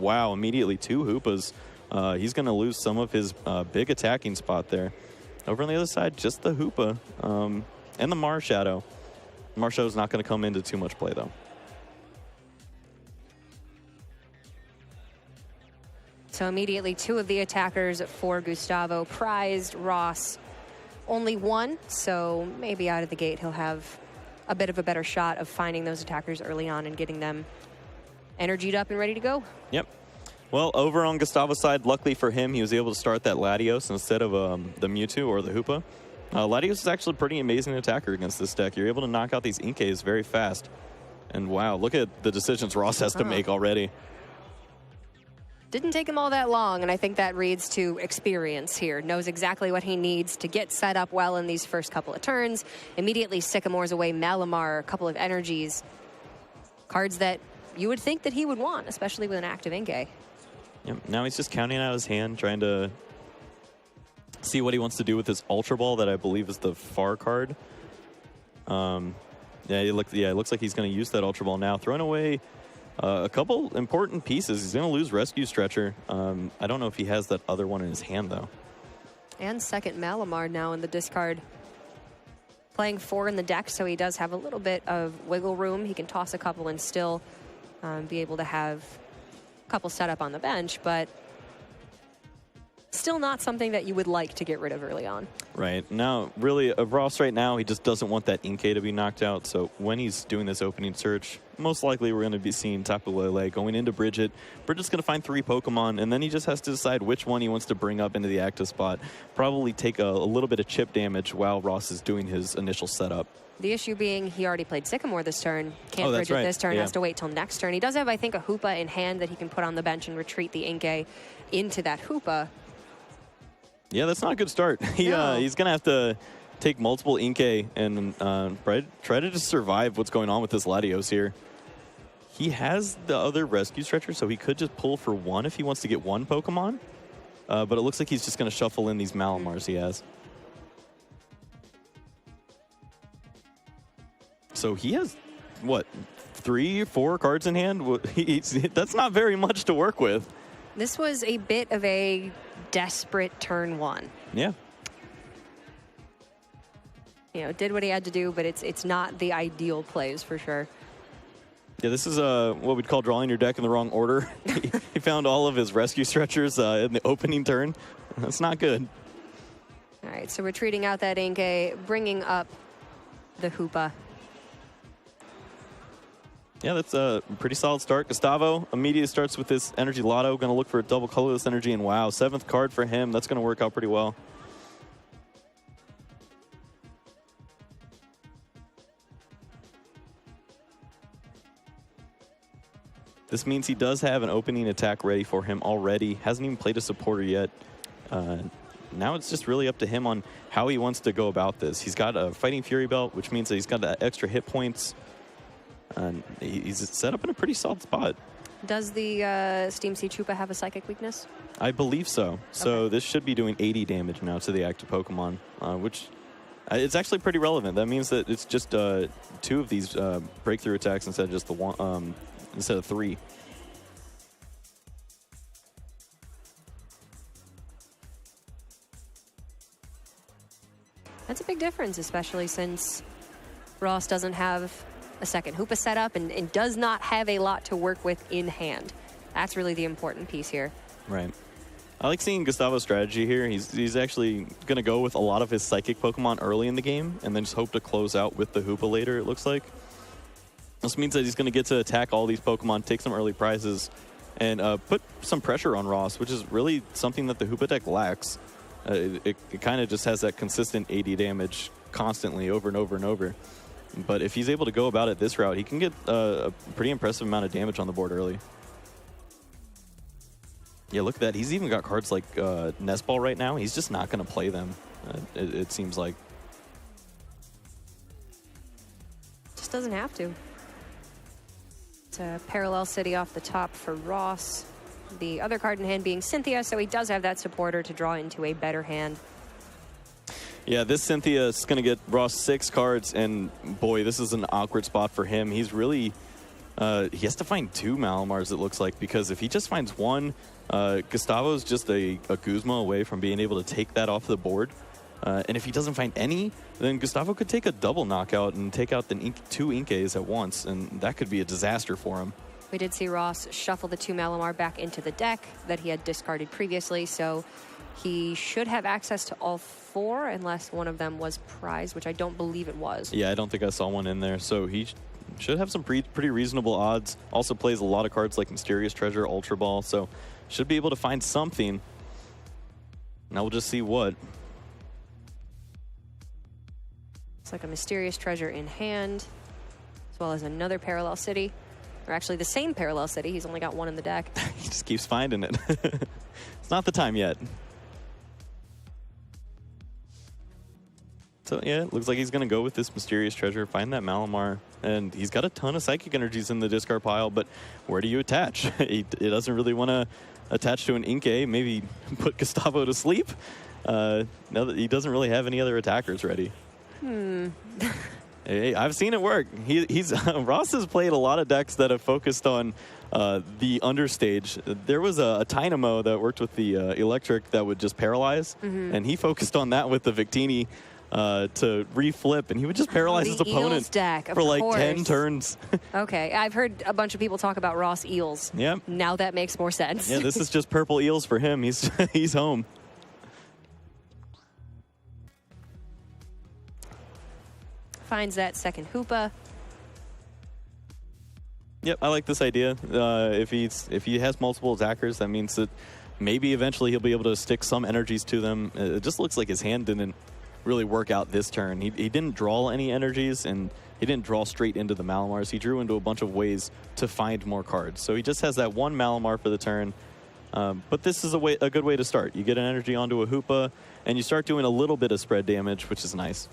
wow, immediately 2 Hoopas. He's going to lose some of his big attacking spot there. Over on the other side, just the Hoopa and the Marshadow. Marshadow's not going to come into too much play, though. So immediately 2 of the attackers for Gustavo prized. Ross only 1, so maybe out of the gate he'll have a bit of a better shot of finding those attackers early on and getting them energied up and ready to go. Yep. Well, over on Gustavo's side, luckily for him, he was able to start that Latios instead of the Mewtwo or the Hoopa. Latios is actually a pretty amazing attacker against this deck. You're able to knock out these Inkays very fast. And wow, look at the decisions Ross has to make already. Didn't take him all that long, and I think that reads to experience here. Knows exactly what he needs to get set up well in these first couple of turns. Immediately Sycamore's away Malamar, a couple of energies. Cards that you would think that he would want, especially with an active Inkay. Yep. Now he's just counting out his hand, trying to see what he wants to do with this Ultra Ball that I believe is the far card. Yeah, it looks like he's going to use that Ultra Ball now. Throwing away a couple important pieces. He's going to lose Rescue Stretcher. I don't know if he has that other one in his hand, though. And second Malamar now in the discard. Playing 4 in the deck, so he does have a little bit of wiggle room. He can toss a couple and still be able to have a couple set up on the bench, but still not something that you would like to get rid of early on. Right. Now, really, Ross right now, he just doesn't want that Inkay to be knocked out. So when he's doing this opening search, most likely we're going to be seeing Tapu Lele going into Bridget. Bridget's going to find 3 Pokemon, and then he just has to decide which one he wants to bring up into the active spot. Probably take a little bit of chip damage while Ross is doing his initial setup. The issue being he already played Sycamore this turn. Can't Bridget this turn, has to wait till next turn. He does have, I think, a Hoopa in hand that he can put on the bench and retreat the Inkay into that Hoopa. Yeah, that's not a good start. He's going to have to take multiple Inkay and try to just survive what's going on with this Latios here. He has the other Rescue Stretcher, so he could just pull for 1 if he wants to get 1 Pokemon. But it looks like he's just going to shuffle in these Malamars he has. So he has, what, 3 or 4 cards in hand? That's not very much to work with. This was a bit of a desperate turn 1. Yeah. You know, did what he had to do, but it's not the ideal plays for sure. Yeah, this is what we'd call drawing your deck in the wrong order. He found all of his Rescue Stretchers in the opening turn. That's not good. All right, so retreating out that Inkay, bringing up the Hoopa. Yeah, that's a pretty solid start. Gustavo immediately starts with this Energy Lotto. Going to look for a double colorless energy, and wow, 7th card for him. That's going to work out pretty well. This means he does have an opening attack ready for him already. Hasn't even played a supporter yet. Now it's just really up to him on how he wants to go about this. He's got a Fighting Fury Belt, which means that he's got extra hit points. He's set up in a pretty solid spot. Does the Steam Sea Chupa have a Psychic weakness? I believe so. So this should be doing 80 damage now to the active Pokemon, which it's actually pretty relevant. That means that it's just 2 of these breakthrough attacks instead of just the 1, instead of 3. That's a big difference, especially since Ross doesn't have a second Hoopa setup and does not have a lot to work with in hand. That's really the important piece here. Right. I like seeing Gustavo's strategy here. He's actually going to go with a lot of his Psychic Pokemon early in the game and then just hope to close out with the Hoopa later, it looks like. This means that he's going to get to attack all these Pokemon, take some early prizes, and put some pressure on Ross, which is really something that the Hoopa deck lacks. It kind of just has that consistent 80 damage constantly over and over and over. But if he's able to go about it this route, he can get a pretty impressive amount of damage on the board early. Yeah, look at that. He's even got cards like Nest Ball right now. He's just not going to play them, it seems like. Just doesn't have to. It's a Parallel City off the top for Ross. The other card in hand being Cynthia, so he does have that supporter to draw into a better hand. Yeah, this Cynthia is going to get Ross 6 cards, and boy, this is an awkward spot for him. He's really He has to find 2 Malamars, it looks like, because if he just finds one, Gustavo's just a Guzma away from being able to take that off the board. And if he doesn't find any, then Gustavo could take a double knockout and take out the 2 Inkays at once, and that could be a disaster for him. We did see Ross shuffle the 2 Malamar back into the deck that he had discarded previously, so he should have access to all 4 unless one of them was prized, which I don't believe it was. Yeah, I don't think I saw one in there, so he should have some pretty reasonable odds. Also plays a lot of cards like Mysterious Treasure, Ultra Ball, so should be able to find something. Now we'll just see what. It's like a Mysterious Treasure in hand, as well as another Parallel City. Or actually the same Parallel City, he's only got 1 in the deck. He just keeps finding it. It's not the time yet. So yeah, it looks like he's going to go with this Mysterious Treasure, find that Malamar, and he's got a ton of Psychic Energies in the discard pile, but where do you attach? He doesn't really want to attach to an Inkay, maybe put Gustavo to sleep. Now that he doesn't really have any other attackers ready. Hey, I've seen it work. Ross has played a lot of decks that have focused on the understage. There was a Tynamo that worked with the Electric that would just paralyze, and he focused on that with the Victini to reflip, and he would just paralyze his opponent deck, for like course. 10 turns. Okay, I've heard a bunch of people talk about Ross Eels. Yeah. Now that makes more sense. Yeah, this is just purple Eels for him. He's home. Finds that second Hoopa. Yep, I like this idea. If he has multiple attackers, that means that maybe eventually he'll be able to stick some energies to them. It just looks like his hand didn't really work out this turn. He didn't draw any energies, and he didn't draw straight into the Malamars. He drew into a bunch of ways to find more cards. So he just has that 1 Malamar for the turn. But this is a good way to start. You get an energy onto a Hoopa, and you start doing a little bit of spread damage, which is nice.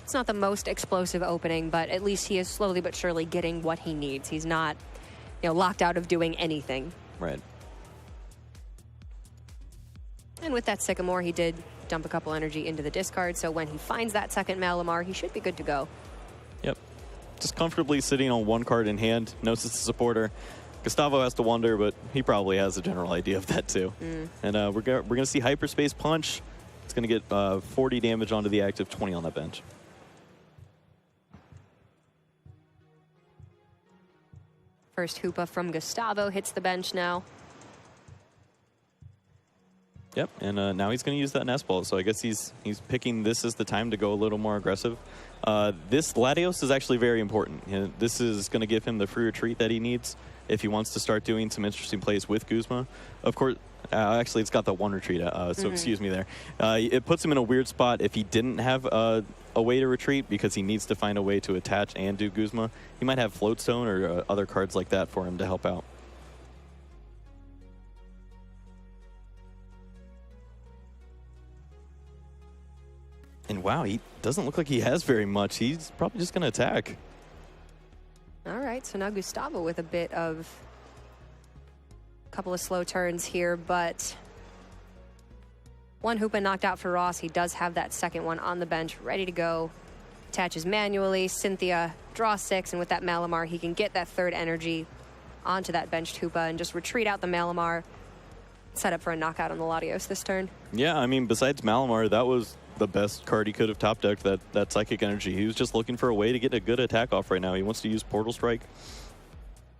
It's not the most explosive opening, but at least he is slowly but surely getting what he needs. He's not, locked out of doing anything. Right. And with that Sycamore, he did dump a couple energy into the discard, so when he finds that second Malamar, he should be good to go. Yep. Just comfortably sitting on 1 card in hand. Knows it's a supporter. Gustavo has to wonder, but he probably has a general idea of that too. And we're gonna see Hyperspace Punch. It's gonna get 40 damage onto the active, 20 on that bench. First Hoopa from Gustavo hits the bench now. Yep, and now he's going to use that Nest Ball, so I guess he's picking this as the time to go a little more aggressive. This Latios is actually very important. This is going to give him the free retreat that he needs if he wants to start doing some interesting plays with Guzma. Of course, actually, it's got the 1 retreat, so excuse me there. It puts him in a weird spot if he didn't have a way to retreat, because he needs to find a way to attach and do Guzma. He might have Floatstone or other cards like that for him to help out. And wow, he doesn't look like he has very much. He's probably just going to attack. All right, so now Gustavo with a bit of a couple of slow turns here, but 1 Hoopa knocked out for Ross. He does have that second one on the bench ready to go. Attaches manually. Cynthia draws 6, and with that Malamar, he can get that 3rd energy onto that benched Hoopa and just retreat out the Malamar. Set up for a knockout on the Latios this turn. Yeah, I mean, besides Malamar, that was the best card he could have top decked, that Psychic Energy. He was just looking for a way to get a good attack off right now. He wants to use Portal Strike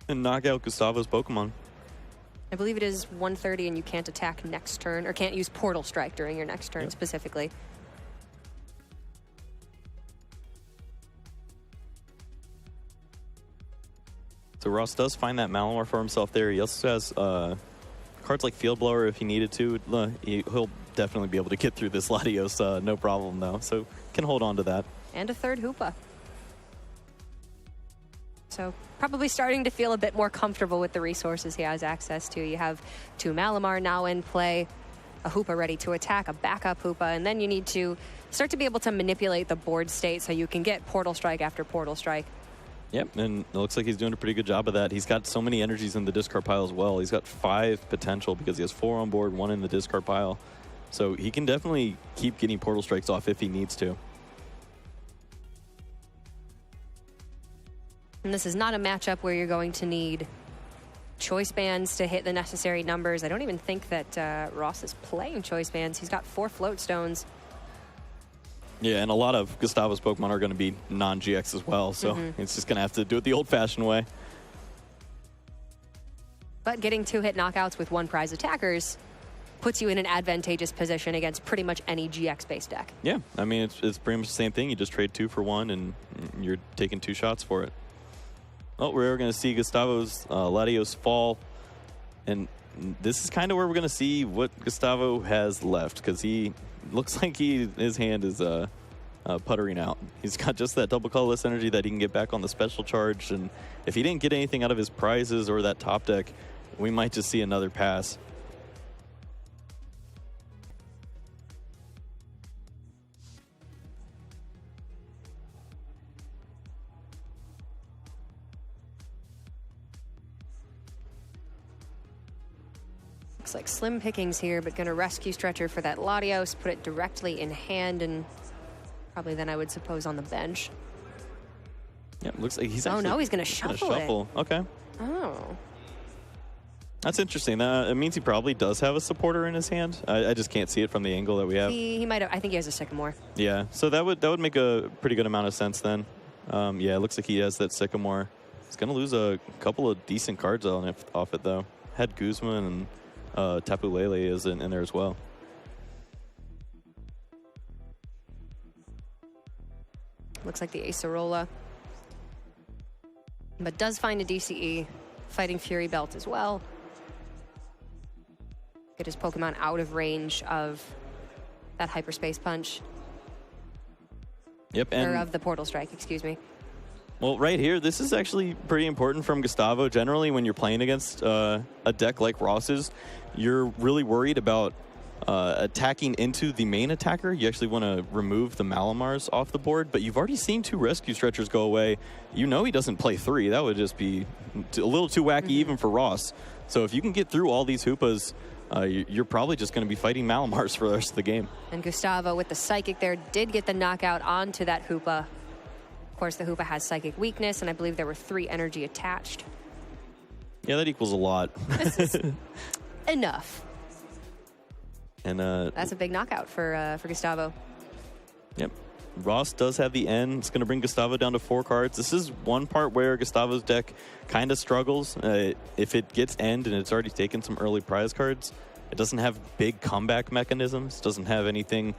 and knock out Gustavo's Pokemon. I believe it is 130 and you can't attack next turn, or can't use Portal Strike during your next turn specifically. So Ross does find that Malamar for himself there. He also has cards like Field Blower if he needed to. He'll definitely be able to get through this Latios, no problem though. So can hold on to that. And a 3rd Hoopa. So probably starting to feel a bit more comfortable with the resources he has access to. You have 2 Malamar now in play, a Hoopa ready to attack, a backup Hoopa, and then you need to start to be able to manipulate the board state so you can get Portal Strike after Portal Strike. Yep, and it looks like he's doing a pretty good job of that. He's got so many energies in the discard pile as well. He's got 5 potential because he has 4 on board, 1 in the discard pile. So he can definitely keep getting Portal Strikes off if he needs to. And this is not a matchup where you're going to need choice bands to hit the necessary numbers. I don't even think that Ross is playing choice bands. He's got 4 float stones. Yeah, and a lot of Gustavo's Pokemon are going to be non-GX as well, so it's just going to have to do it the old-fashioned way. But getting 2-hit knockouts with 1 prize attackers puts you in an advantageous position against pretty much any GX-based deck. Yeah, I mean, it's pretty much the same thing. You just trade 2 for 1, and you're taking 2 shots for it. Oh, we're going to see Gustavo's Latios fall, and this is kind of where we're going to see what Gustavo has left, because he looks like his hand is puttering out. He's got just that double colorless energy that he can get back on the special charge, and if he didn't get anything out of his prizes or that top deck, we might just see another pass. Looks like slim pickings here, but going to rescue Stretcher for that Latios, put it directly in hand, and probably then I would suppose on the bench. Yeah, looks like he's actually... Oh, no, he's going to shuffle it. Okay. Oh. That's interesting. It means he probably does have a supporter in his hand. I just can't see it from the angle that we have. He might have. I think he has a Sycamore. Yeah, so that would make a pretty good amount of sense then. Yeah, it looks like he has that Sycamore. He's going to lose a couple of decent cards off it, though. Had Guzman and Tapu Lele is in there as well. Looks like the Acerola. But does find a DCE. Fighting Fury Belt as well. Get his Pokemon out of range of that Hyperspace Punch. Yep, or of the Portal Strike, excuse me. Well, right here, this is actually pretty important from Gustavo. Generally, when you're playing against a deck like Ross's, you're really worried about attacking into the main attacker. You actually want to remove the Malamars off the board, but you've already seen 2 Rescue Stretchers go away. You know he doesn't play 3. That would just be a little too wacky even for Ross. So if you can get through all these Hoopas, you're probably just going to be fighting Malamars for the rest of the game. And Gustavo, with the Psychic there, did get the knockout onto that Hoopa. Of course, the Hoopa has Psychic Weakness, and I believe there were 3 energy attached. Yeah, that equals a lot. This is enough. And that's a big knockout for Gustavo. Yep. Ross does have the N. It's going to bring Gustavo down to 4 cards. This is one part where Gustavo's deck kind of struggles. If it gets end and it's already taken some early prize cards, it doesn't have big comeback mechanisms. Doesn't have anything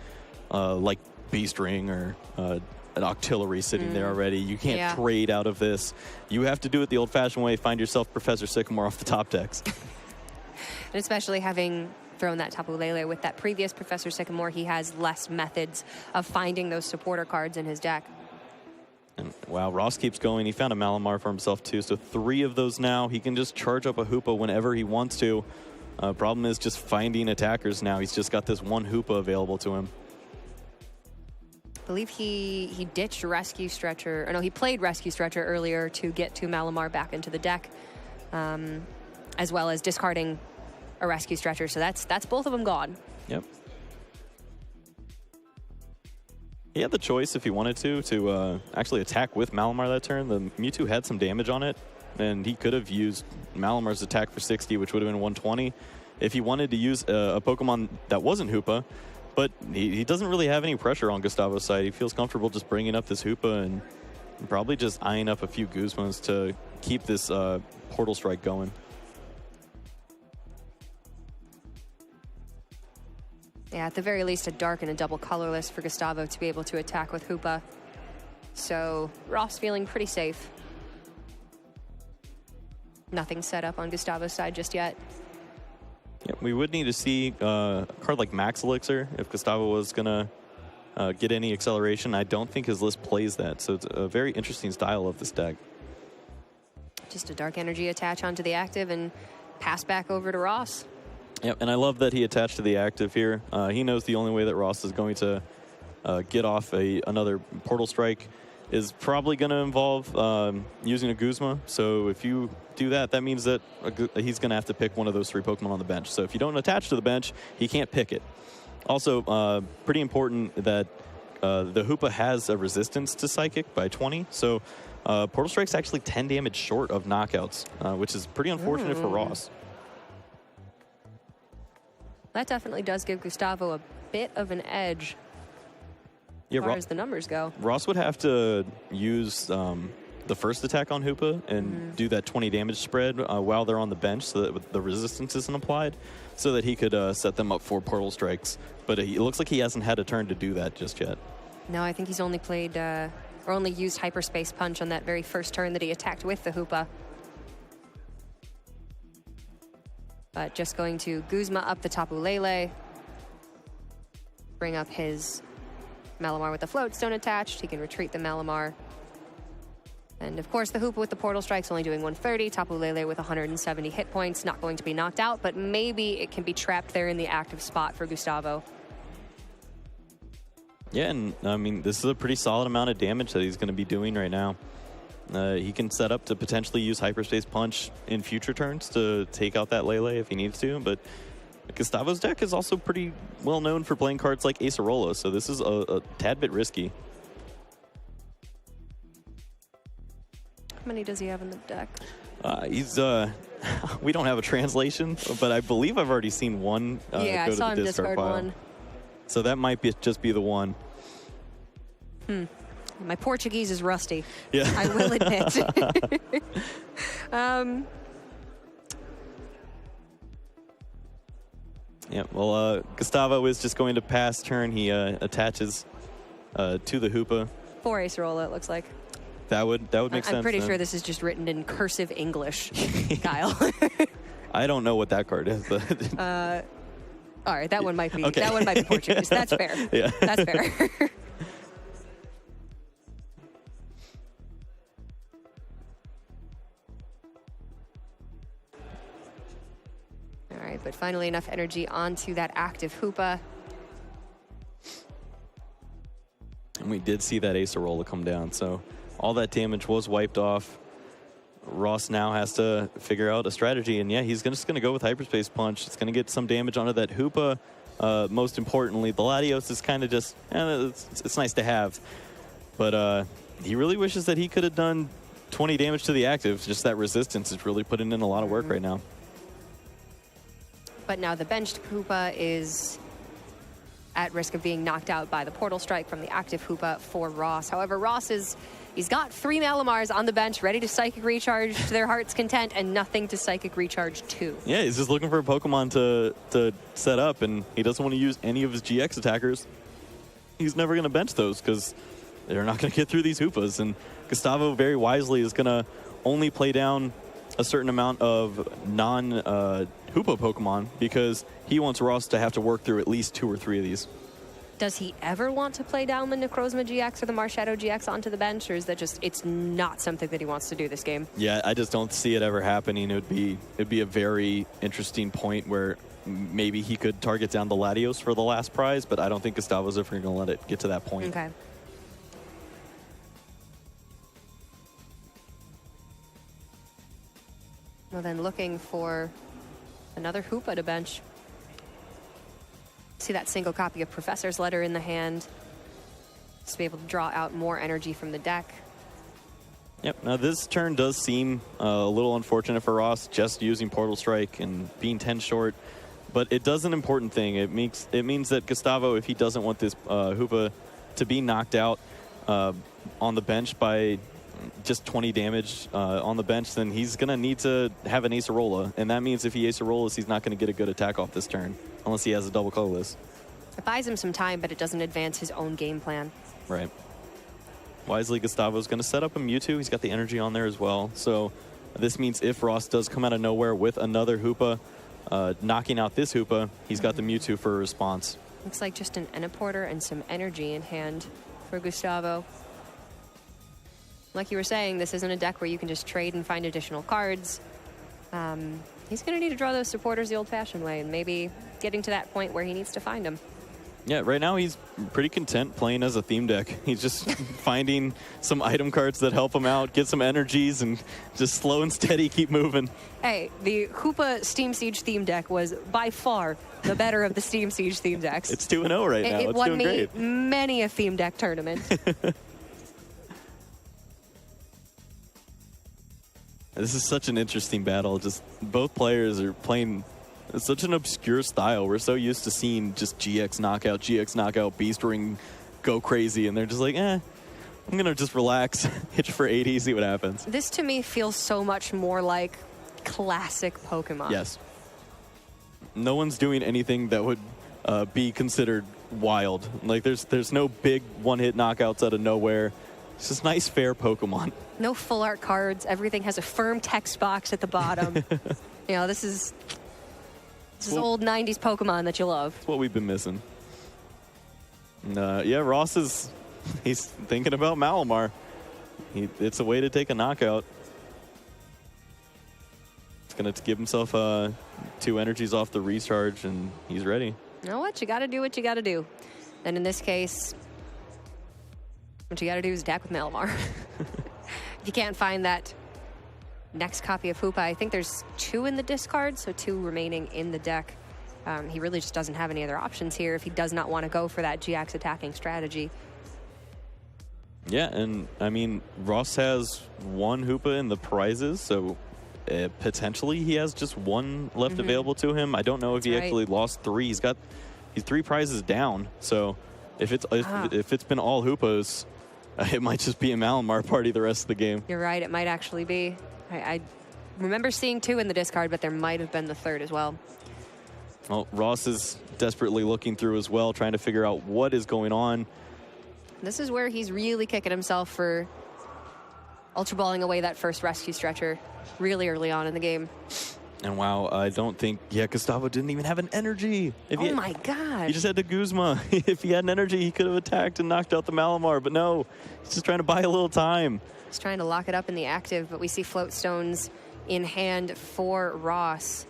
like Beast Ring or an Octillery sitting there already. You can't trade out of this. You have to do it the old-fashioned way. Find yourself Professor Sycamore off the top decks. And especially having thrown that Tapu Lele with that previous Professor Sycamore, he has less methods of finding those supporter cards in his deck. And wow, Ross keeps going. He found a Malamar for himself too, so 3 of those now. He can just charge up a Hoopa whenever he wants to. Problem is just finding attackers now. He's just got this 1 Hoopa available to him. I believe he ditched Rescue Stretcher, or no, he played Rescue Stretcher earlier to get 2 Malamar back into the deck, as well as discarding a Rescue Stretcher, so that's both of them gone. Yep. He had the choice if he wanted to actually attack with Malamar that turn. The Mewtwo had some damage on it, and he could have used Malamar's attack for 60, which would have been 120. If he wanted to use a Pokemon that wasn't Hoopa, but he doesn't really have any pressure on Gustavo's side. He feels comfortable just bringing up this Hoopa and probably just eyeing up a few Guzmans to keep this Portal Strike going. Yeah, at the very least, a dark and a double colorless for Gustavo to be able to attack with Hoopa. So Ross feeling pretty safe. Nothing set up on Gustavo's side just yet. Yeah, we would need to see a card like Max Elixir if Gustavo was going to get any acceleration. I don't think his list plays that, so it's a very interesting style of this deck. Just a dark energy attach onto the active and pass back over to Ross. Yep, and I love that he attached to the active here. He knows the only way that Ross is going to get off another Portal Strike is probably going to involve using a Guzma. So if you do that, that means that he's going to have to pick one of those 3 Pokemon on the bench. So if you don't attach to the bench, he can't pick it. Also, pretty important that the Hoopa has a resistance to Psychic by 20. So Portal Strike's actually 10 damage short of knockouts, which is pretty unfortunate for Ross. That definitely does give Gustavo a bit of an edge as far as the numbers go. Ross would have to use the first attack on Hoopa and do that 20 damage spread while they're on the bench so that the resistance isn't applied, so that he could set them up for Portal Strikes. But it looks like he hasn't had a turn to do that just yet. No, I think he's only played or only used Hyperspace Punch on that very first turn that he attacked with the Hoopa. But just going to Guzma up the Tapu Lele. Bring up his Malamar with the Float Stone attached. He can retreat the Malamar. And of course, the Hoopa with the Portal Strikes only doing 130. Tapu Lele with 170 hit points. Not going to be knocked out, but maybe it can be trapped there in the active spot for Gustavo. Yeah, and I mean, this is a pretty solid amount of damage that he's going to be doing right now. He can set up to potentially use Hyperspace Punch in future turns to take out that Lele if he needs to, but Gustavo's deck is also pretty well known for playing cards like Acerola, so this is a tad bit risky. How many does he have in the deck? We don't have a translation, but I believe I've already seen one yeah, go I saw to the him discard pile. one. So that might just be the one. My Portuguese is rusty. Yeah. I will admit. Yeah, well, Gustavo is just going to pass turn. He attaches to the Hoopa. 4 Acerola, it looks like. That would make sense. I'm pretty then. sure this is just written in cursive English, Kyle. I don't know what that card is, but all right, that one might be okay. that one might be Portuguese. That's fair. Yeah, that's fair. All right, but finally enough energy onto that active Hoopa. And we did see that Acerola come down, so all that damage was wiped off. Ross now has to figure out a strategy, and yeah, he's just going to go with Hyperspace Punch. It's going to get some damage onto that Hoopa. Most importantly, the Latios is kind of just, it's nice to have. But he really wishes that he could have done 20 damage to the active. Just that resistance is really putting in a lot of work right now. But now the benched Hoopa is at risk of being knocked out by the Portal Strike from the active Hoopa for Ross. However, he's got 3 Malamars on the bench ready to Psychic Recharge to their heart's content and nothing to Psychic Recharge to. Yeah, he's just looking for a Pokemon to set up, and he doesn't want to use any of his GX attackers. He's never going to bench those because they're not going to get through these Hoopas. And Gustavo very wisely is going to only play down a certain amount of non-Hoopa Pokemon because he wants Ross to have to work through at least 2 or 3 of these. Does he ever want to play down the Necrozma GX or the Marshadow GX onto the bench, or is that just, it's not something that he wants to do this game? Yeah, I just don't see it ever happening. It'd be a very interesting point where maybe he could target down the Latios for the last prize, but I don't think Gustavo's ever going to let it get to that point. Okay. Well, then looking for another Hoopa to bench. See that single copy of Professor's Letter in the hand. Just to be able to draw out more energy from the deck. Yep, now this turn does seem a little unfortunate for Ross, just using Portal Strike and being 10 short. But it does an important thing. It means that Gustavo, if he doesn't want this Hoopa to be knocked out on the bench by just 20 damage on the bench, then he's going to need to have an Acerola. And that means if he Acerolas, he's not going to get a good attack off this turn, unless he has a double colorless. It buys him some time, but it doesn't advance his own game plan. Right. Wisely, Gustavo's going to set up a Mewtwo. He's got the energy on there as well. So this means if Ross does come out of nowhere with another Hoopa, knocking out this Hoopa, he's got the Mewtwo for a response. Looks like just an Enniporter and some energy in hand for Gustavo. Like you were saying, this isn't a deck where you can just trade and find additional cards. He's going to need to draw those supporters the old-fashioned way, and maybe getting to that point where he needs to find them. Yeah, right now he's pretty content playing as a theme deck. He's just finding some item cards that help him out, get some energies, and just slow and steady keep moving. Hey, the Hoopa Steam Siege theme deck was by far the better of the Steam Siege theme decks. It's 2-0 right now. It it's won doing me great. many a theme deck tournament. This is such an interesting battle. Just both players are playing such an obscure style. We're so used to seeing just GX knockout, Beast Ring go crazy, and they're just like, I'm going to just relax, hitch for 80, see what happens. This to me feels so much more like classic Pokemon. Yes. No one's doing anything that would be considered wild. Like there's no big one-hit knockouts out of nowhere. It's just nice, fair Pokemon. No full art cards. Everything has a firm text box at the bottom. You know, this is old 90s Pokemon that you love. That's what we've been missing. And, yeah, Ross he's thinking about Malamar. It's a way to take a knockout. He's going to give himself 2 energies off the recharge, and he's ready. You know what? You got to do what you got to do. And in this case, what you got to do is attack with Malamar. If you can't find that next copy of Hoopa, I think there's 2 in the discard, so 2 remaining in the deck. He really just doesn't have any other options here if he does not want to go for that GX attacking strategy. Yeah, and I mean, Ross has 1 Hoopa in the prizes, so potentially he has just 1 left available to him. I don't know if he actually lost 3. He's 3 prizes down, so if it's been all Hoopas, it might just be a Malamar party the rest of the game. You're right, it might actually be. I remember seeing 2 in the discard, but there might have been the 3rd as well. Well, Ross is desperately looking through as well, trying to figure out what is going on. This is where he's really kicking himself for Ultra Balling away that first rescue stretcher really early on in the game. And wow, I don't think, Gustavo didn't even have an energy. My God. He just had the Guzma. If he had an energy, he could have attacked and knocked out the Malamar, but no, he's just trying to buy a little time. He's trying to lock it up in the active, but we see Float Stones in hand for Ross,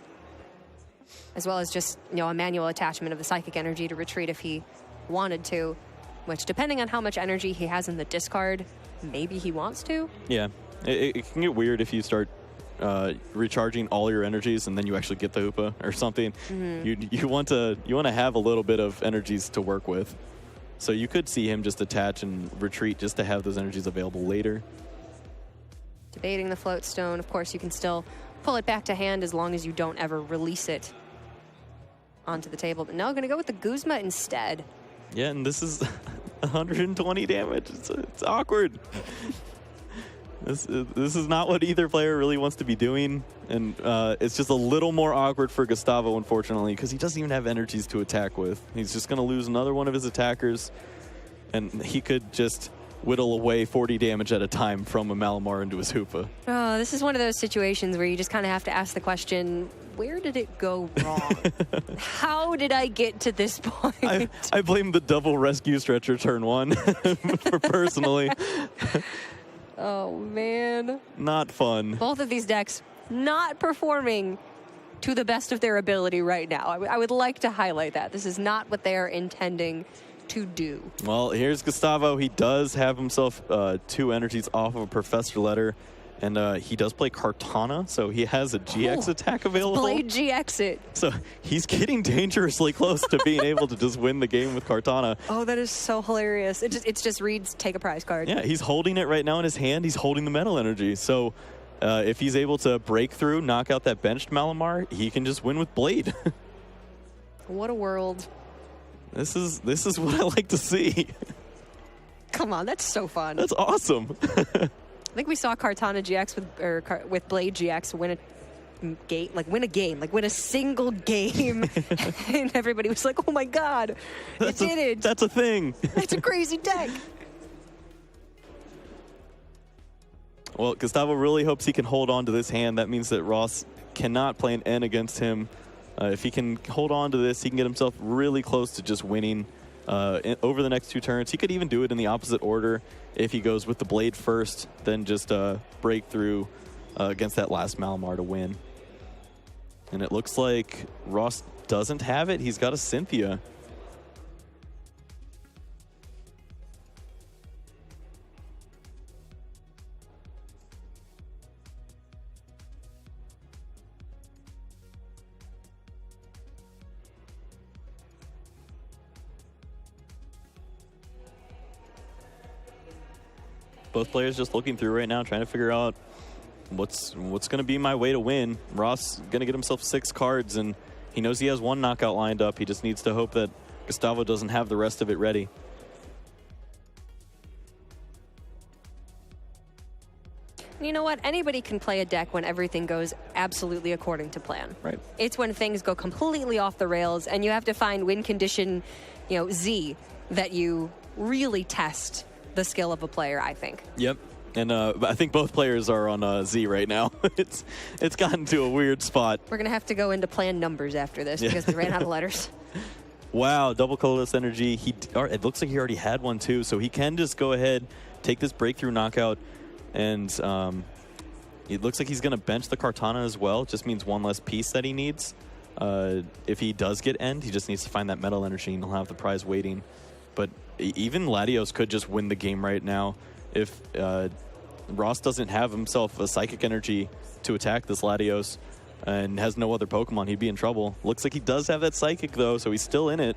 as well as just, a manual attachment of the Psychic Energy to retreat if he wanted to, which, depending on how much energy he has in the discard, maybe he wants to. Yeah, it can get weird if you start recharging all your energies and then you actually get the Hoopa or something. You want to have a little bit of energies to work with. So you could see him just attach and retreat just to have those energies available later. Debating the Float Stone. Of course, you can still pull it back to hand as long as you don't ever release it onto the table. But no, going to go with the Guzma instead. Yeah, and this is 120 damage. It's awkward. This is not what either player really wants to be doing, and it's just a little more awkward for Gustavo, unfortunately, because he doesn't even have energies to attack with. He's just going to lose another one of his attackers, and he could just whittle away 40 damage at a time from a Malamar into his Hoopa. Oh, this is one of those situations where you just kind of have to ask the question, where did it go wrong? How did I get to this point? I blame the double rescue stretcher turn 1 for personally. Oh, man. Not fun. Both of these decks not performing to the best of their ability right now. I would like to highlight that. This is not what they are intending to do. Well, here's Gustavo. He does have himself 2 energies off of a Professor Letter, and he does play Kartana, so he has a GX attack available. Blade GX it. So he's getting dangerously close to being able to just win the game with Kartana. Oh, that is so hilarious. It just reads, take a prize card. Yeah, he's holding it right now in his hand. He's holding the Metal Energy. So if he's able to break through, knock out that benched Malamar, he can just win with Blade. What a world. This is what I like to see. Come on, that's so fun. That's awesome. I think we saw Kartana GX with Blade GX win a single game, and everybody was like, "Oh my God, it did it! That's a thing. That's a crazy deck." Well, Gustavo really hopes he can hold on to this hand. That means that Ross cannot play an N against him. If he can hold on to this, he can get himself really close to just winning over the next 2 turns. He could even do it in the opposite order if he goes with the Blade first, then just break through against that last Malamar to win. And it looks like Ross doesn't have it. He's got a Cynthia. Both players just looking through right now, trying to figure out what's going to be my way to win? Ross going to get himself 6 cards, and he knows he has 1 knockout lined up. He just needs to hope that Gustavo doesn't have the rest of it ready. You know what? Anybody can play a deck when everything goes absolutely according to plan. Right. It's when things go completely off the rails and you have to find win condition, Z, that you really test the skill of a player, I think. Yep. And I think both players are on Z right now. It's gotten to a weird spot. We're going to have to go into plan numbers after this because we ran out of letters. Wow, double colorless energy. It looks like he already had one too, so he can just go ahead, take this breakthrough knockout. And it looks like he's going to bench the Kartana as well. It just means 1 less piece that he needs. If he does get end, he just needs to find that metal energy and he'll have the prize waiting. But even Latios could just win the game right now. If Ross doesn't have himself a psychic energy to attack this Latios and has no other Pokemon, he'd be in trouble. Looks like he does have that psychic though, so he's still in it.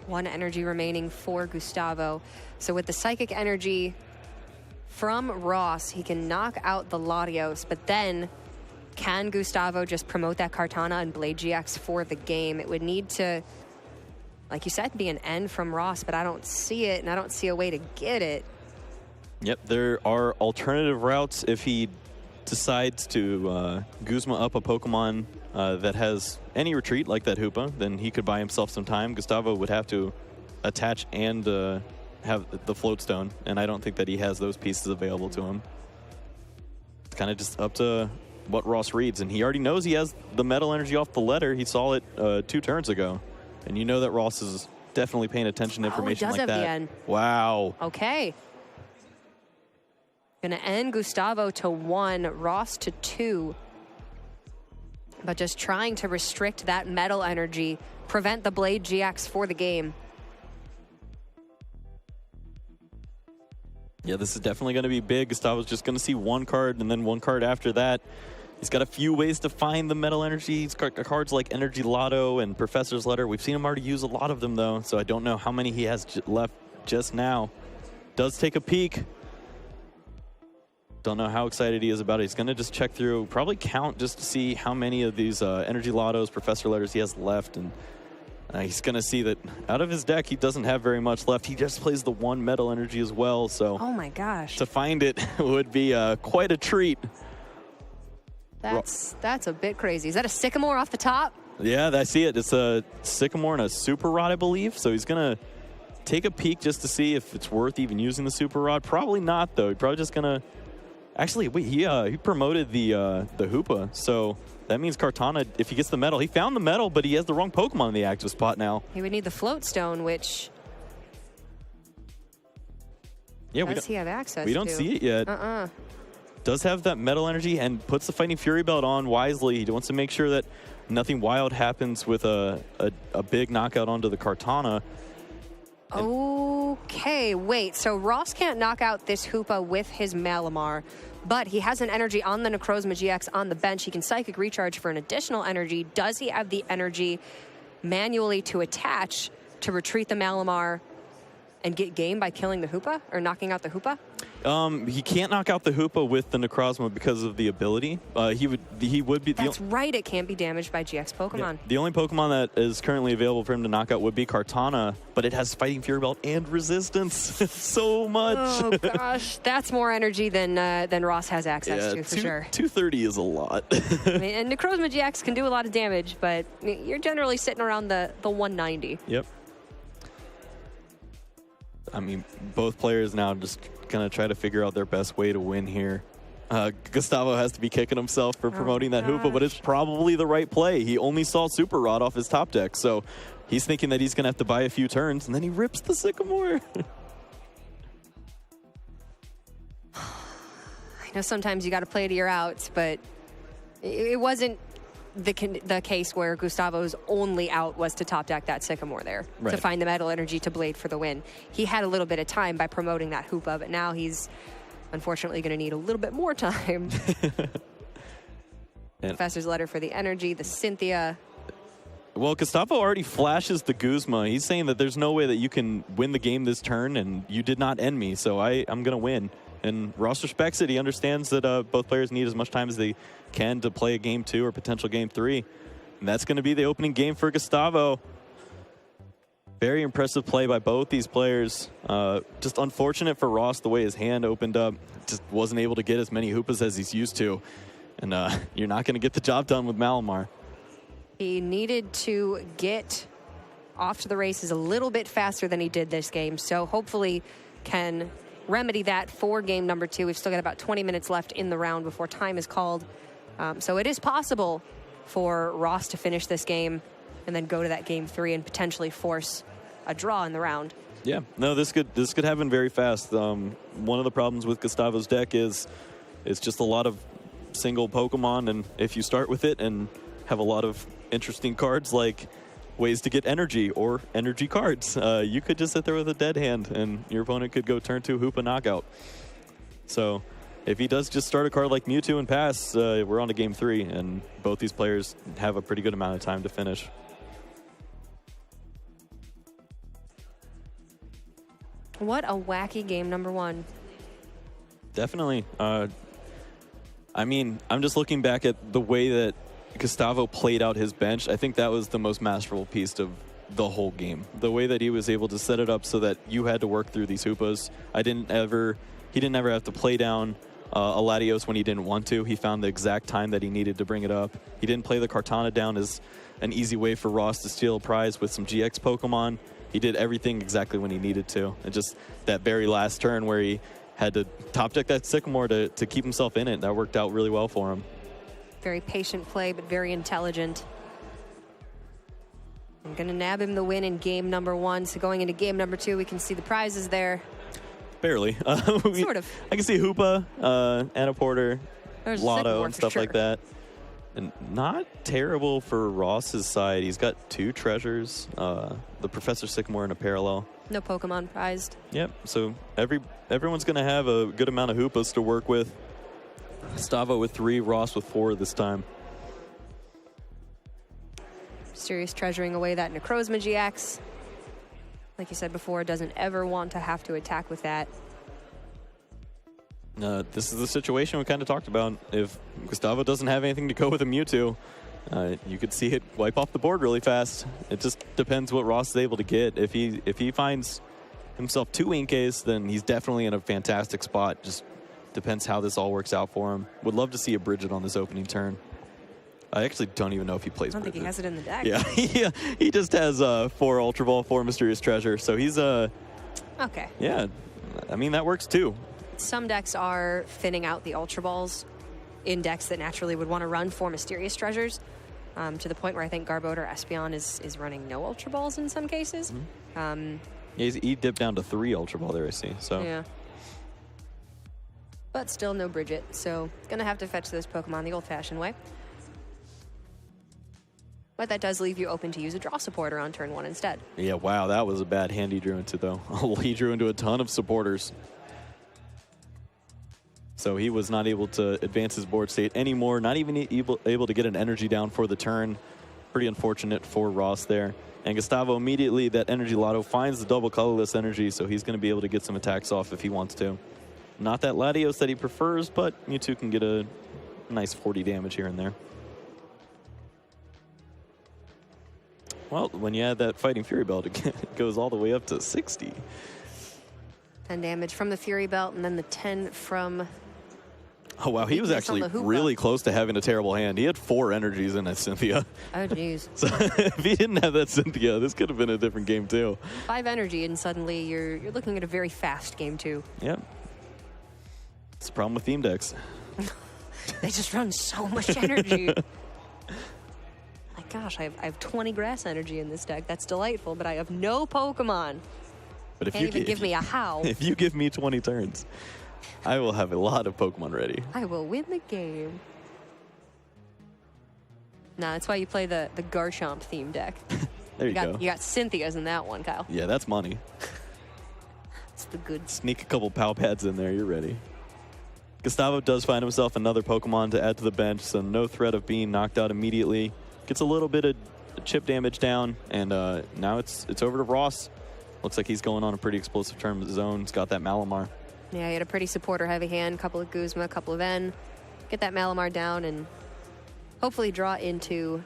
1 energy remaining for Gustavo. So with the psychic energy from Ross, he can knock out the Latios, but then can Gustavo just promote that Kartana and Blade GX for the game? It would need to, like you said, be an end from Ross, but I don't see it, and I don't see a way to get it. Yep, there are alternative routes if he decides to Guzma up a Pokemon that has any retreat like that Hoopa, then he could buy himself some time. Gustavo would have to attach and have the float stone, and I don't think that he has those pieces available to him. It's kind of just up to what Ross reads, and he already knows he has the metal energy off the letter. He saw it 2 turns ago, and you know that Ross is definitely paying attention to information like that. He does have the end. Wow. Okay. Gonna end Gustavo to 1, Ross to 2. But just trying to restrict that metal energy, prevent the Blade GX for the game. Yeah, this is definitely going to be big. Gustavo's just going to see 1 card and then 1 card after that. He's got a few ways to find the metal energy. He's got cards like Energy Lotto and Professor's Letter. We've seen him already use a lot of them, though, so I don't know how many he has left just now. Does take a peek. Don't know how excited he is about it. He's going to just check through, probably count just to see how many of these Energy Lottos, Professor Letters he has left, and he's going to see that out of his deck, he doesn't have very much left. He just plays the 1 metal energy as well, so... Oh my gosh. To find it would be quite a treat. That's a bit crazy. Is that a Sycamore off the top? Yeah, I see it. It's a Sycamore and a Super Rod, I believe. So he's going to take a peek just to see if it's worth even using the Super Rod. Probably not, though. He's probably just going to... Actually, wait, he promoted the Hoopa, so... That means Kartana, if he gets the metal, he found the metal, but he has the wrong Pokemon in the active spot now. He would need the Float Stone, which... Yeah, does he have access to? We don't see it yet. Does have that metal energy and puts the Fighting Fury Belt on wisely. He wants to make sure that nothing wild happens with a big knockout onto the Kartana. Okay, wait. So Ross can't knock out this Hoopa with his Malamar, but he has an energy on the Necrozma GX on the bench. He can Psychic Recharge for an additional energy. Does he have the energy manually to attach to retreat the Malamar and get game by killing the Hoopa or knocking out the Hoopa? He can't knock out the Hoopa with the Necrozma because of the ability. He would be. That's right. It can't be damaged by GX Pokemon. Yeah, the only Pokemon that is currently available for him to knock out would be Kartana, but it has Fighting Fury Belt and Resistance. So much. Oh gosh, that's more energy than Ross has access to for sure. 230 is a lot. I mean, and Necrozma GX can do a lot of damage, but you're generally sitting around the 190. Yep. I mean, both players now just going to try to figure out their best way to win here. Gustavo has to be kicking himself for promoting that Hoopa, but it's probably the right play. He only saw Super Rod off his top deck, so he's thinking that he's going to have to buy a few turns, and then he rips the Sycamore. I know sometimes you got to play to your outs, but it wasn't the case where Gustavo's only out was to top deck that Sycamore there to find the metal energy to Blade for the win. He had a little bit of time by promoting that Hoopa, but now he's unfortunately going to need a little bit more time. Professor's Letter for the energy, the Cynthia. Well, Gustavo already flashes the Guzma. He's saying that there's no way that you can win the game this turn, and you did not end me, so I'm going to win. And Ross respects it. He understands that both players need as much time as they can to play a game 2 or potential game 3. And that's going to be the opening game for Gustavo. Very impressive play by both these players. Just unfortunate for Ross the way his hand opened up. Just wasn't able to get as many hoopas as he's used to. And you're not going to get the job done with Malamar. He needed to get off to the races a little bit faster than he did this game. So hopefully can remedy that for game number 2. We've still got about 20 minutes left in the round before time is called. So it is possible for Ross to finish this game and then go to that game 3 and potentially force a draw in the round. Yeah, no, this could happen very fast. One of the problems with Gustavo's deck is it's just a lot of single Pokemon, and if you start with it and have a lot of interesting cards like ways to get energy or energy cards, you could just sit there with a dead hand and your opponent could go turn 2 Hoopa knockout. So if he does just start a card like Mewtwo and pass, we're on to game 3, and both these players have a pretty good amount of time to finish. What a wacky game number 1. Definitely. I mean, I'm just looking back at the way that Gustavo played out his bench. I think that was the most masterful piece of the whole game. The way that he was able to set it up so that you had to work through these hoopas. He didn't ever have to play down a Latios when he didn't want to. He found the exact time that he needed to bring it up. He didn't play the Kartana down as an easy way for Ross to steal a prize with some GX Pokemon. He did everything exactly when he needed to. And just that very last turn where he had to top deck that Sycamore to keep himself in it, that worked out really well for him. Very patient play, but very intelligent. I'm going to nab him the win in game number 1. So going into game number 2, we can see the prizes there. Barely. Sort of. I can see Hoopa, Anaporter, Lotto, and stuff like that. And not terrible for Ross's side. He's got 2 treasures, the Professor Sycamore in a parallel. No Pokemon prized. Yep, so everyone's going to have a good amount of Hoopas to work with. Gustavo with 3, Ross with 4 this time. Mysterious treasuring away that Necrozma GX. Like you said before, doesn't ever want to have to attack with that. This is the situation we kind of talked about. If Gustavo doesn't have anything to go with a Mewtwo, you could see it wipe off the board really fast. It just depends what Ross is able to get. If he finds himself 2 Inkays, then he's definitely in a fantastic spot. Just depends how this all works out for him. Would love to see a Bridget on this opening turn. I actually don't even know if he plays Bridget. I don't think he has it in the deck. Yeah, he just has 4 Ultra Ball, 4 Mysterious Treasure. So he's okay. Yeah, I mean, that works too. Some decks are thinning out the Ultra Balls in decks that naturally would want to run 4 Mysterious Treasures, to the point where I think Garbode or Espeon is running no Ultra Balls in some cases. Mm-hmm. Yeah, he dipped down to 3 Ultra Ball there, I see. So yeah. But still no Bridget, so gonna have to fetch those Pokemon the old-fashioned way. But that does leave you open to use a draw supporter on turn 1 instead. Yeah, wow, that was a bad hand he drew into, though. He drew into a ton of supporters. So he was not able to advance his board state anymore, not even able to get an energy down for the turn. Pretty unfortunate for Ross there. And Gustavo immediately, that Energy Lotto, finds the double colorless energy, so he's going to be able to get some attacks off if he wants to. Not that Latios that he prefers, but Mewtwo can get a nice 40 damage here and there. Well, when you add that Fighting Fury Belt, it goes all the way up to 60. 10 damage from the Fury Belt, and then the 10 from... Oh, wow, he was actually really close to having a terrible hand. He had 4 energies in that Cynthia. Oh, jeez. So if he didn't have that Cynthia, this could have been a different game, too. 5 energy, and suddenly you're looking at a very fast game, too. Yep. It's the problem with theme decks. They just run so much energy. My gosh, I have 20 grass energy in this deck. That's delightful, but I have no Pokemon. But if Can't even give me a how. If you give me 20 turns, I will have a lot of Pokemon ready. I will win the game. Nah, that's why you play the Garchomp theme deck. There you go. You got Cynthias in that one, Kyle. Yeah, that's money. It's the good. Sneak a couple Pow Pads in there, you're ready. Gustavo does find himself another Pokemon to add to the bench, so no threat of being knocked out immediately. Gets a little bit of chip damage down, and now it's over to Ross. Looks like he's going on a pretty explosive turn of his own. He's got that Malamar. Yeah, he had a pretty supporter-heavy hand, couple of Guzma, couple of N. Get that Malamar down and hopefully draw into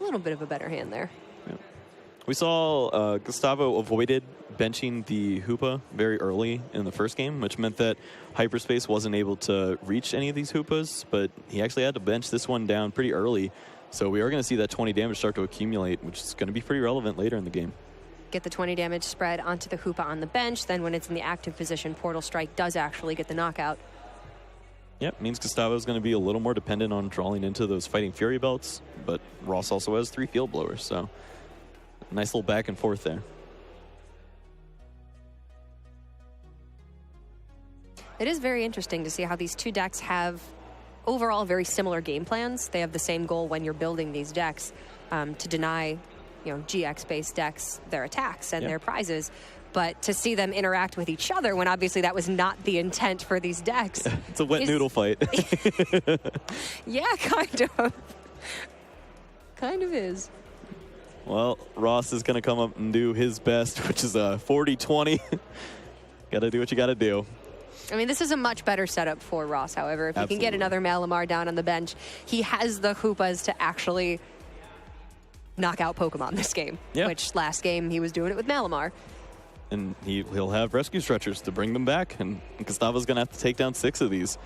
a little bit of a better hand there. Yeah. We saw Gustavo avoided benching the Hoopa very early in the first game, which meant that Hyperspace wasn't able to reach any of these Hoopas, but he actually had to bench this one down pretty early. So we are going to see that 20 damage start to accumulate, which is going to be pretty relevant later in the game. Get the 20 damage spread onto the Hoopa on the bench. Then when it's in the active position, Portal Strike does actually get the knockout. Yep, means Gustavo is going to be a little more dependent on drawing into those Fighting Fury belts, but Ross also has 3 Field Blowers, so nice little back and forth there. It is very interesting to see how these two decks have overall very similar game plans. They have the same goal when you're building these decks, to deny, GX-based decks their attacks and their prizes. But to see them interact with each other when obviously that was not the intent for these decks. It's a wet noodle fight. Yeah, kind of. Kind of is. Well, Ross is going to come up and do his best, which is a 40-20. Got to do what you got to do. I mean, this is a much better setup for Ross, however. If he can get another Malamar down on the bench, he has the Hoopas to actually knock out Pokemon this game, which last game he was doing it with Malamar. And he'll have rescue stretchers to bring them back, and Gustavo's going to have to take down 6 of these.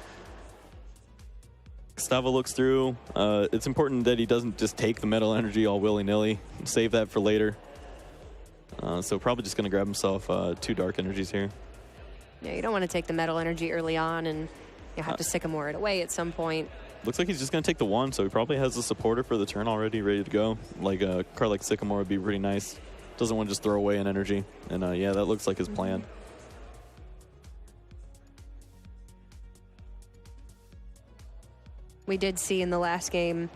Gustavo looks through. It's important that he doesn't just take the Metal Energy all willy-nilly. Save that for later. So probably just going to grab himself 2 Dark Energies here. Yeah, you don't want to take the Metal Energy early on, and you'll have to Sycamore it away at some point. Looks like he's just going to take the 1, so he probably has the supporter for the turn already ready to go. Like a card like Sycamore would be pretty nice. Doesn't want to just throw away an energy. And yeah, that looks like his plan. We did see in the last game,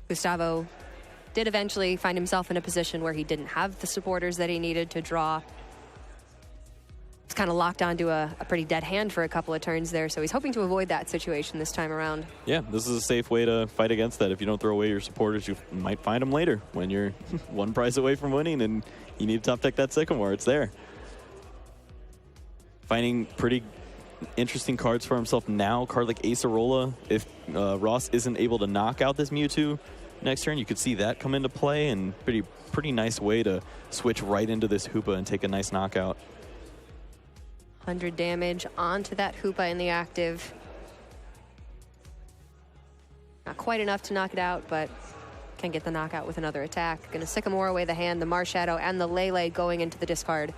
Gustavo did eventually find himself in a position where he didn't have the supporters that he needed to draw. He's kind of locked onto a pretty dead hand for a couple of turns there, so he's hoping to avoid that situation this time around. Yeah, this is a safe way to fight against that. If you don't throw away your supporters, you might find them later when you're 1 prize away from winning and you need to top deck that Sycamore. It's there. Finding pretty interesting cards for himself now. A card like Acerola. If Ross isn't able to knock out this Mewtwo next turn, you could see that come into play, and pretty nice way to switch right into this Hoopa and take a nice knockout. 100 damage onto that Hoopa in the active. Not quite enough to knock it out, but can get the knockout with another attack. Gonna Sycamore away the hand, the Marshadow, and the Lele going into the discard.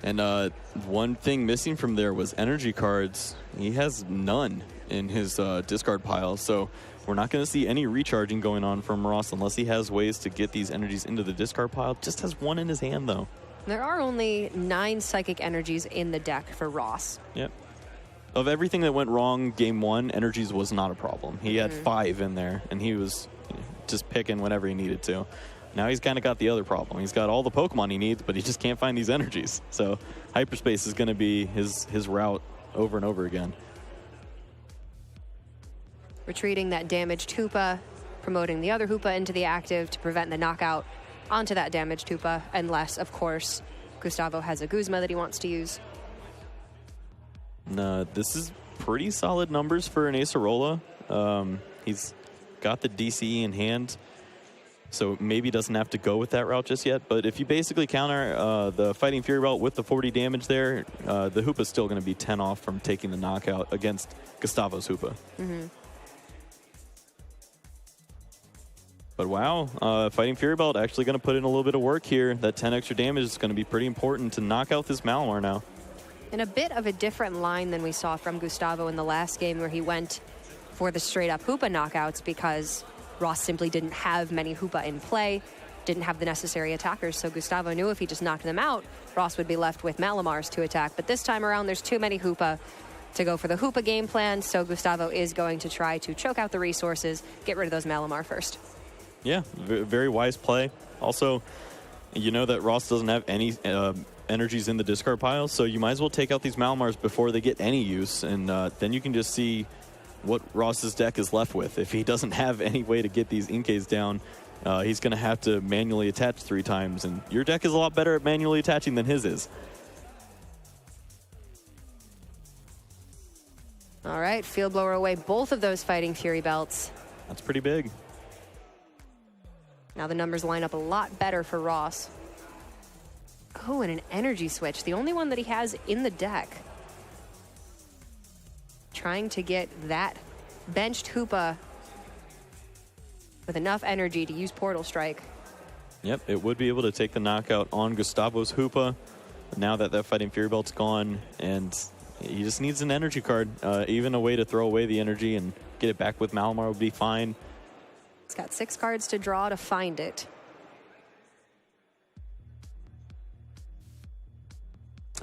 And one thing missing from there was energy cards. He has none in his discard pile, so we're not going to see any recharging going on from Ross unless he has ways to get these energies into the discard pile. Just has 1 in his hand, though. There are only 9 Psychic Energies in the deck for Ross. Yep. Of everything that went wrong game 1, energies was not a problem. He had 5 in there, and he was just picking whenever he needed to. Now he's kind of got the other problem. He's got all the Pokemon he needs, but he just can't find these energies. So Hyperspace is going to be his route over and over again. Retreating that damaged Hoopa, promoting the other Hoopa into the active to prevent the knockout onto that damaged Hoopa, unless, of course, Gustavo has a Guzma that he wants to use. No, this is pretty solid numbers for an Acerola. He's got the DCE in hand, so maybe doesn't have to go with that route just yet. But if you basically counter the Fighting Fury route with the 40 damage there, the Hoopa's still going to be 10 off from taking the knockout against Gustavo's Hoopa. But wow, Fighting Fury Belt actually going to put in a little bit of work here. That 10 extra damage is going to be pretty important to knock out this Malamar now. In a bit of a different line than we saw from Gustavo in the last game, where he went for the straight-up Hoopa knockouts because Ross simply didn't have many Hoopa in play, didn't have the necessary attackers, so Gustavo knew if he just knocked them out, Ross would be left with Malamars to attack. But this time around, there's too many Hoopa to go for the Hoopa game plan, so Gustavo is going to try to choke out the resources, get rid of those Malamar first. Yeah, very wise play. Also, you know that Ross doesn't have any energies in the discard pile, so you might as well take out these Malamars before they get any use, and then you can just see what Ross's deck is left with. If he doesn't have any way to get these Inkays down, he's going to have to manually attach 3 times, and your deck is a lot better at manually attaching than his is. All right, Field Blower away both of those Fighting Fury belts. That's pretty big. Now the numbers line up a lot better for Ross. Oh, and an energy switch, the only one that he has in the deck. Trying to get that benched Hoopa with enough energy to use Portal Strike. Yep, it would be able to take the knockout on Gustavo's Hoopa. Now that that Fighting Fury belt's gone, and he just needs an energy card. Even a way to throw away the energy and get it back with Malamar would be fine. He's got 6 cards to draw to find it.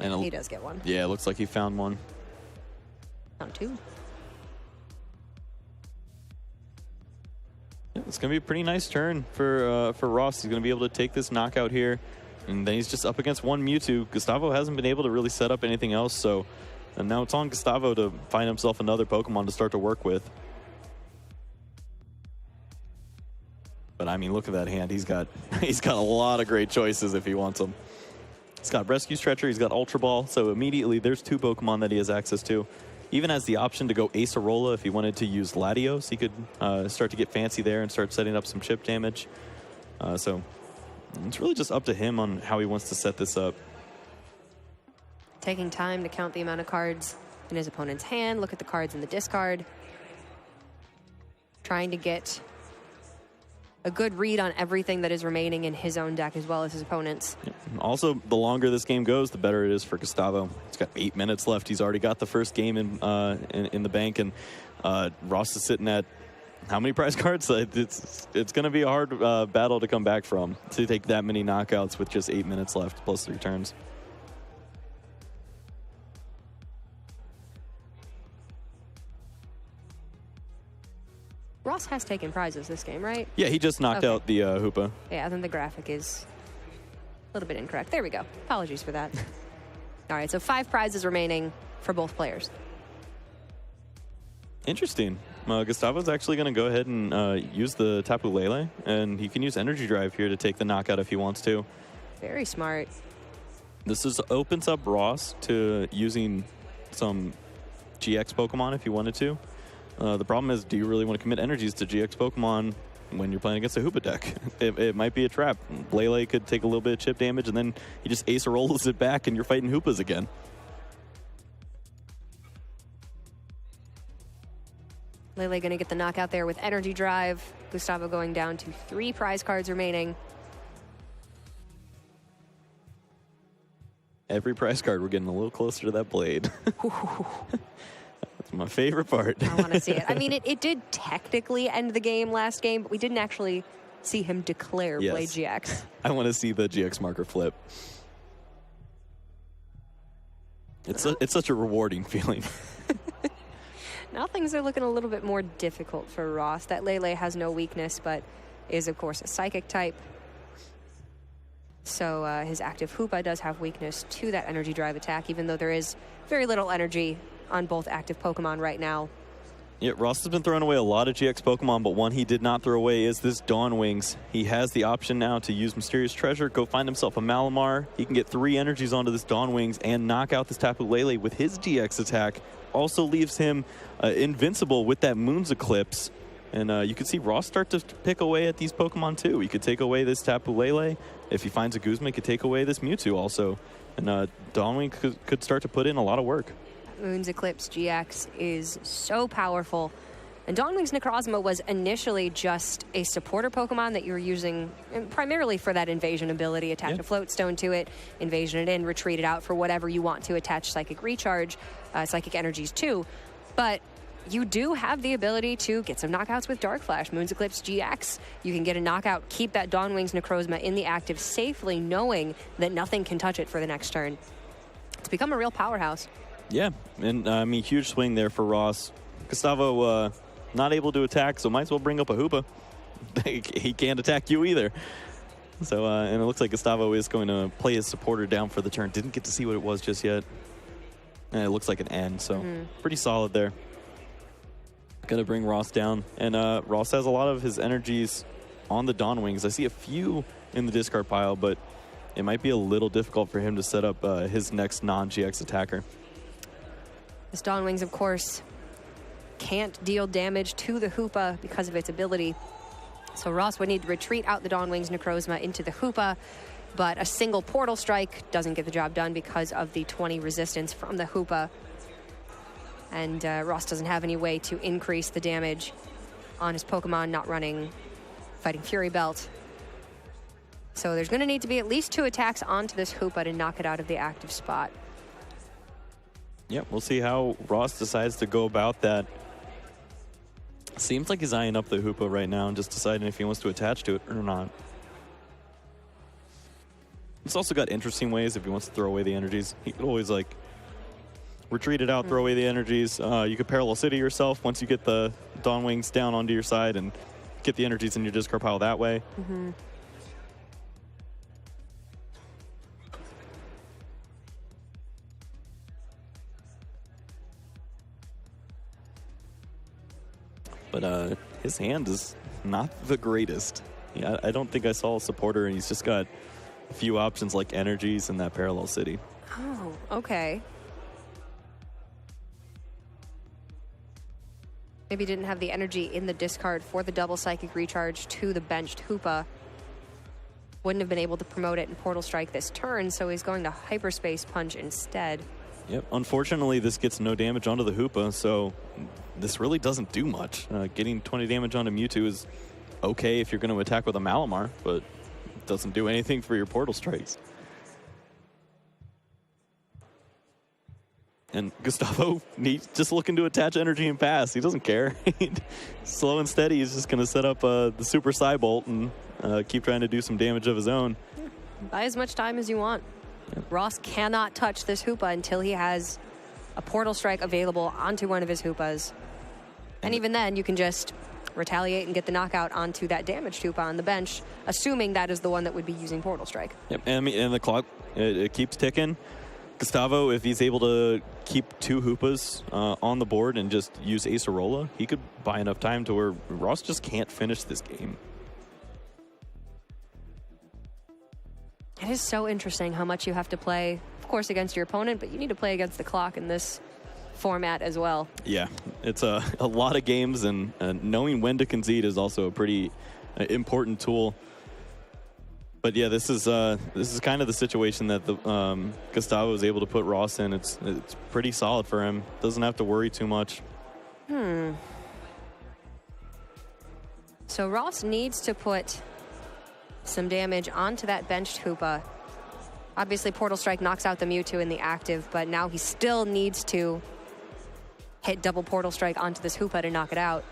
And he does get one. Yeah, it looks like he found one. Found 2. Yeah, it's going to be a pretty nice turn for Ross. He's going to be able to take this knockout here. And then he's just up against one Mewtwo. Gustavo hasn't been able to really set up anything else, so and now it's on Gustavo to find himself another Pokemon to start to work with. But I mean, look at that hand. He's got a lot of great choices if he wants them. He's got Rescue Stretcher, he's got Ultra Ball, so immediately there's 2 Pokemon that he has access to. Even has the option to go Acerola if he wanted to use Latios. He could start to get fancy there and start setting up some chip damage. So it's really just up to him on how he wants to set this up. Taking time to count the amount of cards in his opponent's hand, look at the cards in the discard. Trying to get a good read on everything that is remaining in his own deck as well as his opponent's. Also, the longer this game goes, the better it is for Gustavo. He's got 8 minutes left. He's already got the first game in the bank, and Ross is sitting at how many prize cards? It's going to be a hard battle to come back from, to take that many knockouts with just 8 minutes left plus 3 turns. Ross has taken prizes this game, right? Yeah, he just knocked out the Hoopa. Yeah, then the graphic is a little bit incorrect. There we go. Apologies for that. All right, so 5 prizes remaining for both players. Interesting. Gustavo's actually going to go ahead and use the Tapu Lele, and he can use Energy Drive here to take the knockout if he wants to. Very smart. This opens up Ross to using some GX Pokemon if he wanted to. The problem is, do you really want to commit energies to GX Pokemon when you're playing against a Hoopa deck? It might be a trap. Lele could take a little bit of chip damage, and then he just Acerolas it back, and you're fighting Hoopas again. Lele going to get the knockout there with Energy Drive. Gustavo going down to 3 prize cards remaining. Every prize card, we're getting a little closer to that blade. That's my favorite part. I want to see it. I mean, it did technically end the game last game, but we didn't actually see him declare Blade GX. I want to see the GX marker flip. It's such a rewarding feeling. Now things are looking a little bit more difficult for Ross. That Lele has no weakness, but is, of course, a Psychic type. So his active Hoopa does have weakness to that Energy Drive attack, even though there is very little energy on both active Pokemon right now. Yeah, Ross has been throwing away a lot of GX Pokemon, but one he did not throw away is this Dawn Wings. He has the option now to use Mysterious Treasure, go find himself a Malamar. He can get 3 energies onto this Dawn Wings and knock out this Tapu Lele with his GX attack. Also leaves him invincible with that Moon's Eclipse. And you can see Ross start to pick away at these Pokemon too. He could take away this Tapu Lele. If he finds a Guzma, he could take away this Mewtwo also. And Dawn Wing could start to put in a lot of work. Moon's Eclipse GX is so powerful. And Dawn Wing's Necrozma was initially just a supporter Pokemon that you were using primarily for that invasion ability. Attach a Float Stone to it, invasion it in, retreat it out for whatever you want to, attach Psychic Recharge, Psychic Energies too. But you do have the ability to get some knockouts with Dark Flash. Moon's Eclipse GX, you can get a knockout, keep that Dawn Wing's Necrozma in the active safely, knowing that nothing can touch it for the next turn. It's become a real powerhouse. Yeah, and I mean, huge swing there for Ross. Gustavo not able to attack, so might as well bring up a Hoopa. He can't attack you either. So, and it looks like Gustavo is going to play his supporter down for the turn. Didn't get to see what it was just yet. And it looks like an N, so pretty solid there. Going to bring Ross down. And Ross has a lot of his energies on the Dawn Wings. I see a few in the discard pile, but it might be a little difficult for him to set up his next non-GX attacker. This Dawn Wings, of course, can't deal damage to the Hoopa because of its ability. So Ross would need to retreat out the Dawn Wings Necrozma into the Hoopa, but a single Portal Strike doesn't get the job done because of the 20 resistance from the Hoopa. And Ross doesn't have any way to increase the damage on his Pokemon not running Fighting Fury Belt. So there's going to need to be at least 2 attacks onto this Hoopa to knock it out of the active spot. Yep, we'll see how Ross decides to go about that. Seems like he's eyeing up the Hoopa right now and just deciding if he wants to attach to it or not. It's also got interesting ways if he wants to throw away the energies. He could always, like, retreat it out, throw away the energies. You could Parallel City yourself once you get the Dawn Wings down onto your side and get the energies in your discard pile that way. But his hand is not the greatest. Yeah, I don't think I saw a supporter, and he's just got a few options like energies and that Parallel City. Oh, okay. Maybe didn't have the energy in the discard for the double Psychic Recharge to the benched Hoopa. Wouldn't have been able to promote it in Portal Strike this turn, so he's going to Hyperspace Punch instead. Yep. Unfortunately, this gets no damage onto the Hoopa, so this really doesn't do much. Getting 20 damage onto Mewtwo is okay if you're going to attack with a Malamar, but it doesn't do anything for your Portal Strikes. And Gustavo, he's just looking to attach energy and pass. He doesn't care. Slow and steady, he's just going to set up the Super Psybolt and keep trying to do some damage of his own. Buy as much time as you want. Yep. Ross cannot touch this Hoopa until he has a Portal Strike available onto one of his Hoopas. And even then, you can just retaliate and get the knockout onto that damaged Hoopa on the bench, assuming that is the one that would be using Portal Strike. Yep, and the clock, it keeps ticking. Gustavo, if he's able to keep 2 Hoopas on the board and just use Acerola, he could buy enough time to where Ross just can't finish this game. It is so interesting how much you have to play, of course, against your opponent, but you need to play against the clock in this format as well. Yeah, it's a lot of games, and knowing when to concede is also a pretty important tool. But yeah, this is kind of the situation that the Gustavo was able to put Ross in. It's pretty solid for him. Doesn't have to worry too much. So Ross needs to put some damage onto that benched Hoopa. Obviously, Portal Strike knocks out the Mewtwo in the active, but now he still needs to hit double Portal Strike onto this Hoopa to knock it out.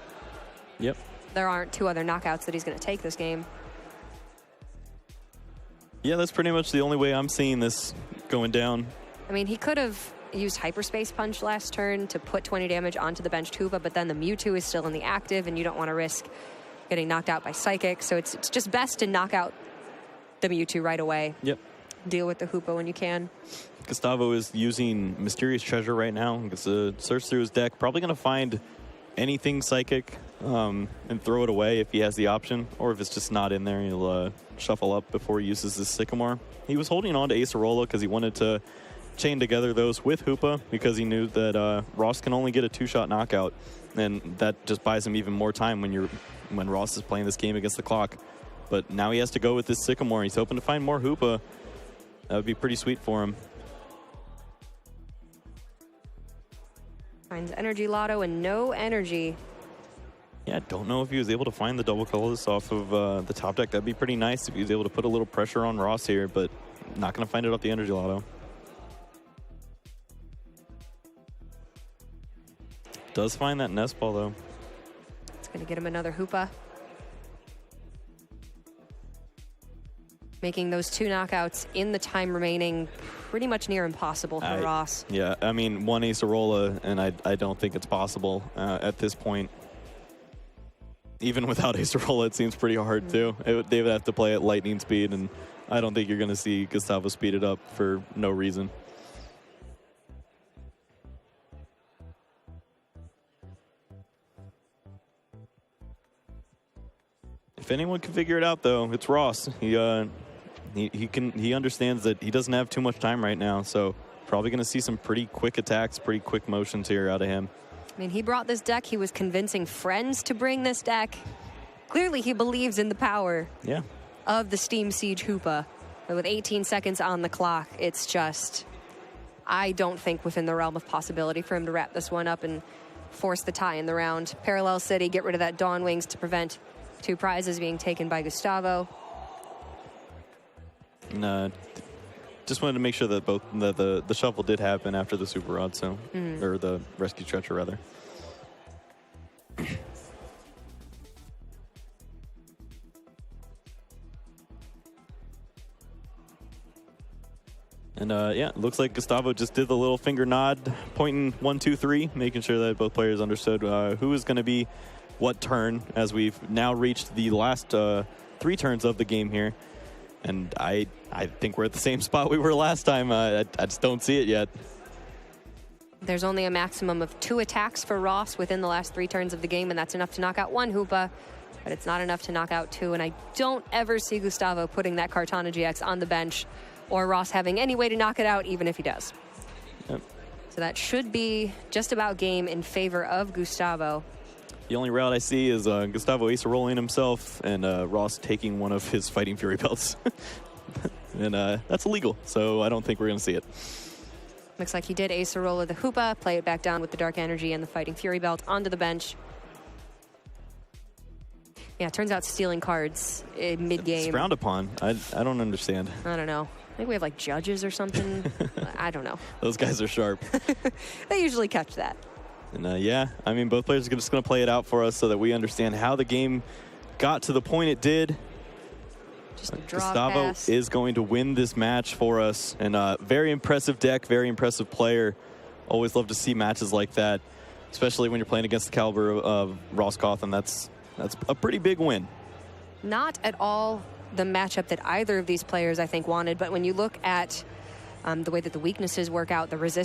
Yep. There aren't 2 other knockouts that he's going to take this game. Yeah, that's pretty much the only way I'm seeing this going down. I mean, he could have used Hyperspace Punch last turn to put 20 damage onto the benched Hoopa, but then the Mewtwo is still in the active, and you don't want to risk getting knocked out by Psychic, so it's just best to knock out the Mewtwo right away. Yep. Deal with the Hoopa when you can. Gustavo is using Mysterious Treasure right now. He gets to search through his deck. Probably going to find anything Psychic and throw it away if he has the option, or if it's just not in there, he'll shuffle up before he uses his Sycamore. He was holding on to Acerola because he wanted to chain together those with Hoopa because he knew that Ross can only get a 2-shot knockout, and that just buys him even more time when Ross is playing this game against the clock. But now he has to go with this Sycamore. He's hoping to find more Hoopa. That would be pretty sweet for him. Finds Energy Lotto and no energy. Yeah, I don't know if he was able to find the double colorless off of the top deck. That'd be pretty nice if he was able to put a little pressure on Ross here, but not going to find it off the Energy Lotto. Does find that Nest Ball, though. It's going to get him another Hoopa. Making those 2 knockouts in the time remaining pretty much near impossible for Ross. Yeah, I mean, 1 Acerola, and I don't think it's possible at this point. Even without Acerola, it seems pretty hard, too. They would have to play at lightning speed, and I don't think you're going to see Gustavo speed it up for no reason. If anyone can figure it out, though, it's Ross. He understands that he doesn't have too much time right now, so probably going to see some pretty quick attacks, pretty quick motions here out of him. I mean, he brought this deck. He was convincing friends to bring this deck. Clearly, he believes in the power of the Steam Siege Hoopa. But with 18 seconds on the clock, it's just, I don't think within the realm of possibility for him to wrap this one up and force the tie in the round. Parallel City, get rid of that Dawn Wings to prevent 2 prizes being taken by Gustavo. And, just wanted to make sure that the shuffle did happen after the Super Rod, so or the Rescue Stretcher rather. And yeah, it looks like Gustavo just did the little finger nod, pointing 1, 2, 3, making sure that both players understood who is going to be what turn, as we've now reached the last 3 turns of the game here. And I think we're at the same spot we were last time. I just don't see it yet. There's only a maximum of 2 attacks for Ross within the last 3 turns of the game, and that's enough to knock out 1 Hoopa, but it's not enough to knock out 2. And I don't ever see Gustavo putting that Kartana GX on the bench, or Ross having any way to knock it out, even if he does. Yep. So that should be just about game in favor of Gustavo. The only route I see is Gustavo Ace rolling himself and Ross taking one of his Fighting Fury belts. And that's illegal, so I don't think we're going to see it. Looks like he did Ace Arola the Hoopa, play it back down with the Dark Energy and the Fighting Fury belt onto the bench. Yeah, it turns out stealing cards mid-game. It's frowned upon. I don't understand. I don't know. I think we have like judges or something. I don't know. Those guys are sharp. They usually catch that. And yeah, I mean, both players are just going to play it out for us so that we understand how the game got to the point it did. Just a draw Gustavo pass. is going to win this match for us. And very impressive deck, very impressive player. Always love to see matches like that, especially when you're playing against the caliber of Ross Cawthon. That's a pretty big win. Not at all the matchup that either of these players, I think, wanted. But when you look at the way that the weaknesses work out, the resistance